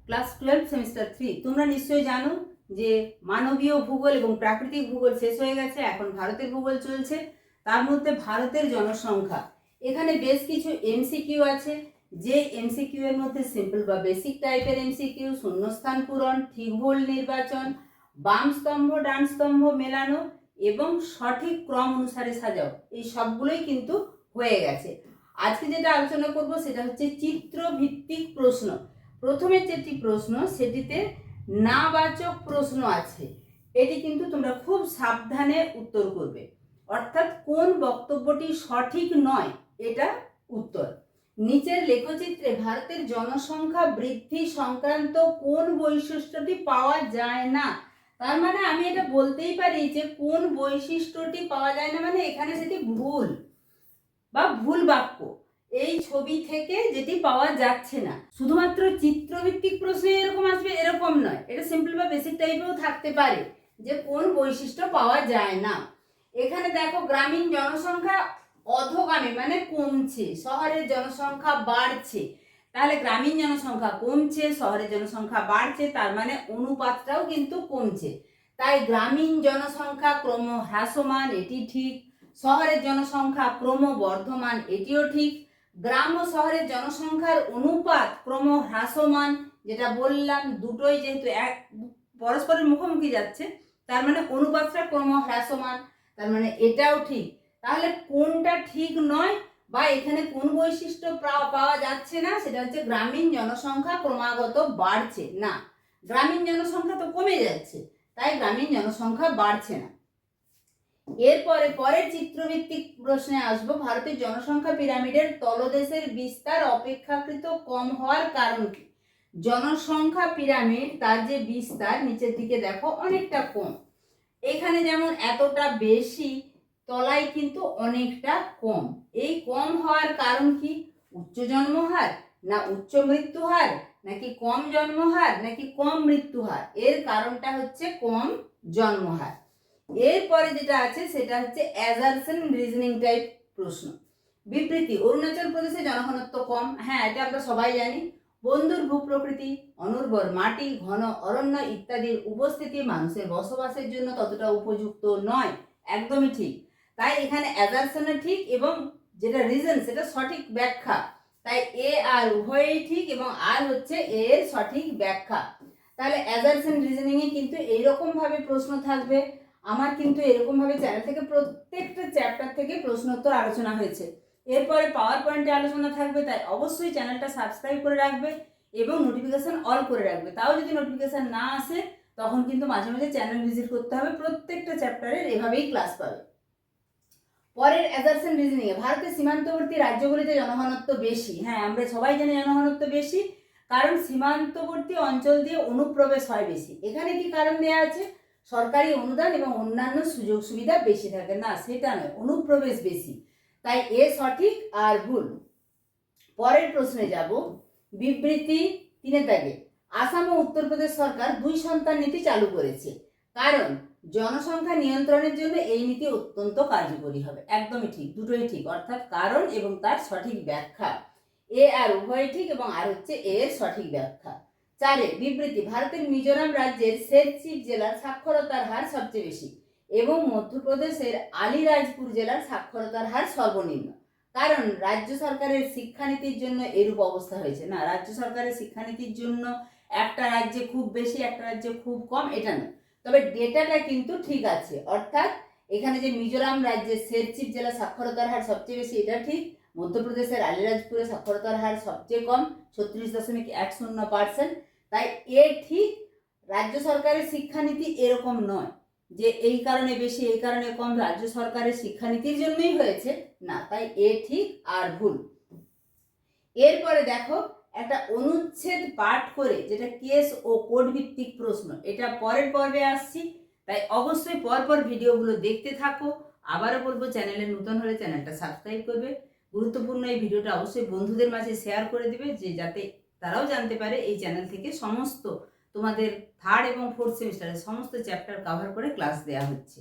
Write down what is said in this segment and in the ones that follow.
Class 12 semester 3। তোমরা নিশ্চয়ই জানো যে মানবীয় ভূগোল এবং প্রাকৃতিক ভূগোল শেষ হয়ে গেছে, এখন ভারতের ভূগোল চলছে। তার মধ্যে ভারতের জনসংখ্যা, এখানে বেশ কিছু এমসিকিউ আছে। যে এমসিকিউ এর মধ্যে সিম্পল বা বেসিক টাইপের এমসিকিউ, শূন্যস্থান পূরণ, ঠিক ভুল নির্বাচন, বাম স্তম্ভ ডান স্তম্ভ মেলানো এবং সঠিক ক্রম অনুসারে সাজাও, এই সবগুলোই কিন্তু হয়ে গেছে। আজকে যেটা আলোচনা করব সেটা হচ্ছে চিত্রভিত্তিক প্রশ্ন। প্রথমে যেটি প্রশ্ন সেটিতে নাবাচক প্রশ্ন আছে, এটি কিন্তু তোমরা খুব সাবধানে উত্তর করবে, অর্থাৎ কোন বক্তব্যটি সঠিক নয় এটা উত্তর। নিচের লেখচিত্রে ভারতের জনসংখ্যা বৃদ্ধি সংক্রান্ত কোন বৈশিষ্ট্যটি পাওয়া যায় না? তার মানে আমি এটা বলতেই পারি যে কোন বৈশিষ্ট্যটি পাওয়া যায় না, মানে এখানে সেটি ভুল বা ভুল বাক্য, এই ছবি থেকে যেটি পাওয়া যাচ্ছে না। শুধুমাত্র চিত্রভিত্তিক প্রশ্নে এরকম আসবে এরকম নয়, এটা সিম্পল বা বেসিক টাইপেও থাকতে পারে যে কোন বৈশিষ্ট্য পাওয়া যায় না। এখানে দেখো গ্রামীণ জনসংখ্যা অধোগামী মানে কমছে, শহরের জনসংখ্যা বাড়ছে। তাহলে গ্রামীণ জনসংখ্যা কমছে, শহরের জনসংখ্যা বাড়ছে, তার মানে অনুপাতটাও কিন্তু কমছে। তাই গ্রামীণ জনসংখ্যা ক্রম হ্রাসমান, এটি ঠিক। শহরের জনসংখ্যা ক্রমবর্ধমান, এটিও ঠিক। গ্রাম ও শহরের জনসংখ্যার অনুপাত ক্রম হ্রাসমান, যেটা বললাম, দুটোই যেহেতু এক পরস্পরের মুখোমুখি যাচ্ছে তার মানে অনুপাতটা ক্রম হ্রাসমান, তার মানে এটাও ঠিক। তাহলে কোনটা ঠিক নয় বা এখানে কোন বৈশিষ্ট্য পাওয়া যাচ্ছে না, সেটা হচ্ছে গ্রামীণ জনসংখ্যা ক্রমাগত বাড়ছে না। গ্রামীণ জনসংখ্যা তো কমে যাচ্ছে, তাই গ্রামীণ জনসংখ্যা বাড়ছে না। এরপরে পরের চিত্রভিত্তিক প্রশ্নে আসবো, ভারতের জনসংখ্যা পিরামিডের তলদেশের বিস্তার অপেক্ষাকৃত কম হওয়ার কারণ কি? জনসংখ্যা পিরামিড তার যে বিস্তার নিচের দিকে দেখো অনেকটা কম, এখানে যেমন এতটা বেশি, তলায় কিন্তু অনেকটা কম। এই কম হওয়ার কারণ কি? উচ্চ জন্মহার না উচ্চ মৃত্যু হার, নাকি কম জন্মহার নাকি কম মৃত্যু হার? এর কারণটা হচ্ছে কম জন্মহার। এরপরে যেটা আছে সেটা হচ্ছে অ্যাজারশন রিজনিং টাইপ প্রশ্ন। বিবৃতি, অরুণাচল প্রদেশে জনঘনত্ব কম, হ্যাঁ এটা আমরা সবাই জানি। বন্ধুর ভূপ্রকৃতি, অনুর্বর মাটি, ঘন অরণ্য ইত্যাদির উপস্থিতি মানুষের বসবাসের জন্য ততটা উপযুক্ত নয়, একদমই ঠিক। তাই এখানে অ্যাজারশনে ঠিক এবং যেটা রিজন সেটা সঠিক ব্যাখ্যা, তাই এ আর উভয়ই ঠিক এবং আর হচ্ছে এর সঠিক ব্যাখ্যা। তাহলে অ্যাজারশন রিজনিং এ কিন্তু এইরকম ভাবে প্রশ্ন থাকবে। আমার কিন্তু এরকম ভাবে চ্যানেল থেকে প্রত্যেকটা চ্যাপ্টার থেকে প্রশ্নোত্তর আলোচনা হয়েছে, এরপরে পাওয়ার পয়েন্টে আলোচনা থাকবে, তাই অবশ্যই চ্যানেলটা সাবস্ক্রাইব করে রাখবে এবং নোটিফিকেশন অল করে রাখবে। তাও যদি নোটিফিকেশন না আসে তখন কিন্তু মাঝে মাঝে চ্যানেল ভিজিট করতে হবে, প্রত্যেকটা চ্যাপ্টারের এভাবেই ক্লাস পাবে। পরের অ্যাজারশন রিজনিং এ, ভারতের সীমান্তবর্তী রাজ্যগুলিতে জনঘনত্ব বেশি, হ্যাঁ আমরা সবাই জানি জনঘনত্ব বেশি, কারণ সীমান্তবর্তী অঞ্চল দিয়ে অনুপ্রবেশ হয় বেশি। এখানে কি কারণ দেওয়া আছে? সরকারি অনুদান এবং অন্যান্য সুযোগ সুবিধা বেশি থাকে না, সেটা নয়, অনুপ্রবেশ বেশি, তাই এ সঠিক আর ভুল। পরের প্রশ্নে যাব, বিবৃতি 3 দাগে, আসাম ও উত্তরপ্রদেশ সরকার 2 সন্তান নীতি চালু করেছে, কারণ জনসংখ্যা নিয়ন্ত্রণের জন্য এই নীতি অত্যন্ত কার্যকরী হবে, একদমই ঠিক, দুটোই ঠিক, অর্থাৎ কারণ এবং তার সঠিক ব্যাখ্যা। এ আর উভয় ঠিক এবং আর হচ্ছে এর সঠিক ব্যাখ্যা। 4 বিবৃতি, ভারতের মিজোরাম রাজ্যের সেরচিপ জেলার সাক্ষরতার হার সবচেয়ে বেশি এবং মধ্যপ্রদেশের আলিরাজপুর জেলার সাক্ষরতার হার সর্বনিম্ন, কারণ রাজ্য সরকারের শিক্ষানীতির জন্য এরূপ অবস্থা হয়েছে। না, রাজ্য সরকারের শিক্ষানীতির জন্য একটা রাজ্যে খুব বেশি একটা রাজ্যে খুব কম এটা নয়, তবে ডেটাটা কিন্তু ঠিক আছে, অর্থাৎ এখানে যে মিজোরাম রাজ্যের সেরচিপ জেলা সাক্ষরতার হার সবচেয়ে বেশি এটা ঠিক, মধ্যপ্রদেশের আলিরাজপুরে সাক্ষরতার হার সবচেয়ে কম 36.10%, তাই এ ঠিক। রাজ্য সরকারের শিক্ষানীতি এরকম নয় যে এই কারণে বেশি এই কারণে কম, রাজ্য সরকারের শিক্ষানীতির জন্যই হয়েছে, না, তাই এ ঠিক আর ভুল। এরপরে দেখো একটা অনুচ্ছেদ পাঠ করে, যেটা কেস ও কোড ভিত্তিক প্রশ্ন, এটা পরের পর্বে আসছি, তাই অবশ্যই পরপর ভিডিওগুলো দেখতে থাকো। আবারও বলবো, চ্যানেলে নতুন হলে চ্যানেলটা সাবস্ক্রাইব করবে, গুরুত্বপূর্ণ এই ভিডিওটা অবশ্যই বন্ধুদের মাঝে শেয়ার করে দিবে, যে যাতে তারাও জানতে পারে এই চ্যানেল থেকে সমস্ত তোমাদের 3rd এবং 4th সেমিস্টারের সমস্ত চ্যাপ্টার কভার করে ক্লাস দেওয়া হচ্ছে।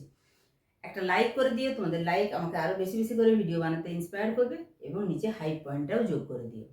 একটা লাইক করে দিও, তোমাদের লাইক আমাকে আরও বেশি বেশি করে ভিডিও বানাতে ইন্সপায়ার করবে এবং নিচে হাইপ পয়েন্টটাও যোগ করে দিও।